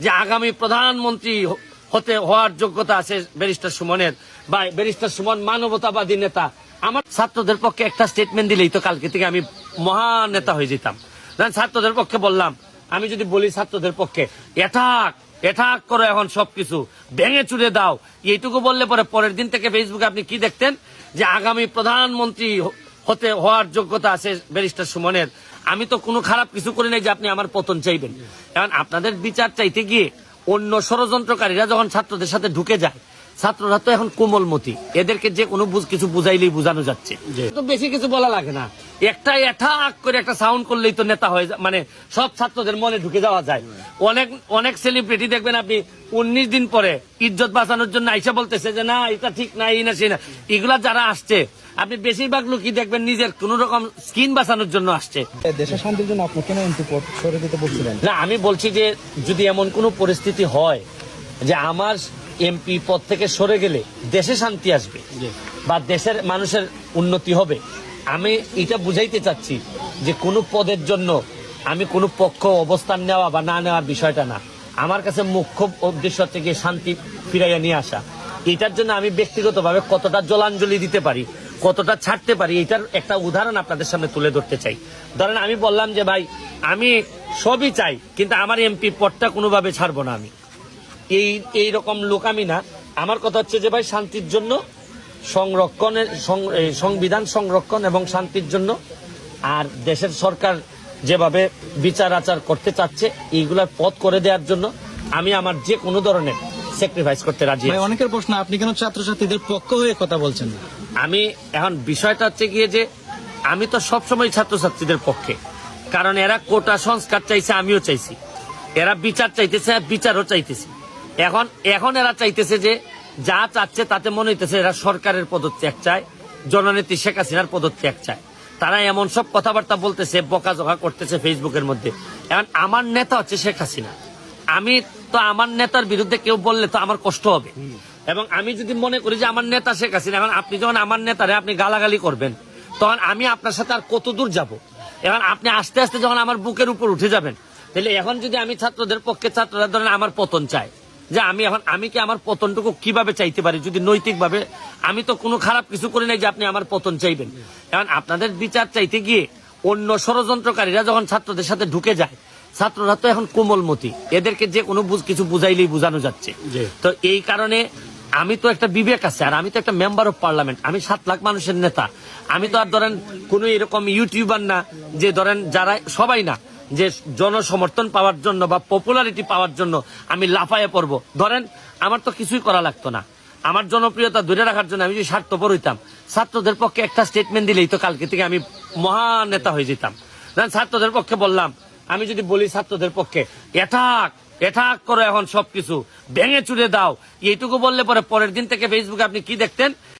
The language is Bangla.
যে আগামী প্রধানমন্ত্রী হওয়ার যোগ্যতা আছে ব্যারিস্টার সুমনের, বা ব্যারিস্টার সুমন মানবতাবাদী নেতা। আমার ছাত্রদের পক্ষে একটা স্টেটমেন্ট দিলেই তো কালকে থেকে আমি মহান নেতা হয়ে যেতাম। ছাত্রদের পক্ষে বললাম, আমি যদি বলি ছাত্রদের পক্ষে এটাক করে এখন সবকিছু ভেঙে চুরে দাও, এইটুকু বললে পরে পরের দিন থেকে ফেসবুকে আপনি কি দেখতেন যে আগামী প্রধানমন্ত্রী হওয়ার যোগ্যতা আছে ব্যারিস্টার সুমনের। আমি তো কোনো খারাপ কিছু করি নাই যে আপনি আমার পতন চাইবেন। এখন আপনাদের বিচার চাইতে গিয়ে অন্য ষড়যন্ত্রকারীরা যখন ছাত্রদের সাথে ঢুকে যায়, ছাত্ররা তো এখন কোমলমতি, এদেরকে যে কোনো কিছু বুঝাইলেই বোঝানো যাচ্ছে, তো বেশি কিছু বলা লাগে না। একটা এঠাক করে একটা সাউন্ড করলেই তো নেতা হয়ে যায়, মানে সব ছাত্রদের মনে ঢুকে যাওয়া যায়। অনেক সেলিব্রিটি দেখবেন আপনি 19 দিন পরে ইজ্জত বাঁচানোর জন্য আইসা বলতেছে যে না এটা ঠিক না, এই না সেই না। এগুলা যারা আসছে আপনি বেশিরভাগ লোকই দেখবেন নিজের কোন রকম স্কিন বাঁচানোর জন্য আসছে। দেশের শান্তির জন্য আপনি কেন এমপি পদ সরে দিতে বলছিলেন? না, আমি বলছি যে যদি এমন কোন পরিস্থিতি হয় যে আমার এমপি পদ থেকে সরে গেলে দেশে শান্তি আসবে বা দেশের মানুষের উন্নতি হবে, আমি এটা বুঝাইতে চাচ্ছি যে কোনো পদের জন্য আমি কোনো পক্ষ অবস্থান নেওয়া বা না নেওয়ার বিষয়টা না। আমার কাছে মুখ্য উদ্দেশ্য হচ্ছে গিয়ে শান্তি ফিরাইয়া নিয়ে আসা। এটার জন্য আমি ব্যক্তিগতভাবে কতটা জলাঞ্জলি দিতে পারি, কতটা ছাড়তে পারি, এটার একটা উদাহরণ আপনাদের সামনে তুলে ধরতে চাই। ধরেন আমি বললাম যে ভাই আমি সবই চাই, কিন্তু আমার এমপি পদটা কোনোভাবে ছাড়বো না। আমি এই রকম লোক আমি না। আমার কথা হচ্ছে যে ভাই শান্তির জন্য সংবিধান সংরক্ষণ এবং শান্তির জন্য, আর দেশের সরকার যেভাবে বিচার আচার করতে চাচ্ছে এইগুলার পথ করে দেওয়ার জন্য আমি আমার যে কোনো ধরনের স্যাক্রিফাইস করতে রাজি। অনেকের প্রশ্ন, আপনি কেন ছাত্রছাত্রীদের পক্ষ হয়ে কথা বলছেন? আমি এখন বিষয়টা হচ্ছে গিয়ে যে আমি তো সবসময় ছাত্রছাত্রীদের পক্ষে, কারণ এরা কোটা সংস্কার চাইছে, আমিও চাইছি। এরা বিচার চাইতেছে, বিচারও চাইতেছি। এখন এরা চাইতেছে যে যা চাচ্ছে তাতে মনে হইতেছে এরা সরকারের পদত্যাগ চায়, জননেত্রী শেখ হাসিনার পদত্যাগ চায়। তারা এমন সব কথাবার্তা বলতেছে, বকাঝকা করতেছে ফেসবুকের মধ্যে। এখন আমার নেতা হচ্ছে শেখ হাসিনা, আমি তো আমার নেতার বিরুদ্ধে কেউ বললে তো আমার কষ্ট হবে। এবং আমি যদি মনে করি যে আমার নেতা শেখ হাসিনা, এখন আপনি যখন আমার নেতারে আপনি গালাগালি করবেন, তখন আমি আপনার সাথে আর কত দূর যাব? এখন আপনি আস্তে আস্তে যখন আমার বুকের উপর উঠে যাবেন, তাহলে এখন যদি আমি ছাত্রদের পক্ষে, ছাত্ররা ধরেন আমার পতন চায়, যে আমি কি আমার পতনটুকু কিভাবে চাইতে পারি যদি নৈতিকভাবে? আমি তো কোনো খারাপ কিছু করি নাই যে আপনি আমার পতন চাইবেন। এখন আপনাদের বিচার চাইতে গিয়ে অন্য ষড়যন্ত্রকারীরা যখন ছাত্রদের সাথে ঢুকে যায়, ছাত্ররা তো এখন কোমলমতি, এদেরকে যে কোনো কিছু বুঝাইলেই বোঝানো যাচ্ছে। তো এই কারণে আমি তো একটা বিবেক আছে, আর আমি তো একটা মেম্বার অফ পার্লামেন্ট, আমি 7 লাখ মানুষের নেতা। আমি তো আর ধরেন কোন এরকম ইউটিউবার না যে ধরেন যারা সবাই না যে জনসমর্থন পাওয়ার জন্য বা পপুলারিটি পাওয়ার জন্য আমি লাফায়ে পড়বো। ধরেন আমার তো কিছুই করা লাগতো না, আমার জনপ্রিয়তা ধরে রাখার জন্য আমি যদি স্বার্থপর হইতাম, ছাত্রদের পক্ষে একটা স্টেটমেন্ট দিলেই তো কালকে থেকে আমি মহান নেতা হয়ে যেতাম। ছাত্রদের পক্ষে বললাম, আমি যদি বলি ছাত্রদের পক্ষে এটাক করে এখন সবকিছু ভেঙে চুরে দাও, এইটুকু বললে পরে পরের দিন থেকে ফেসবুকে আপনি কি দেখতেন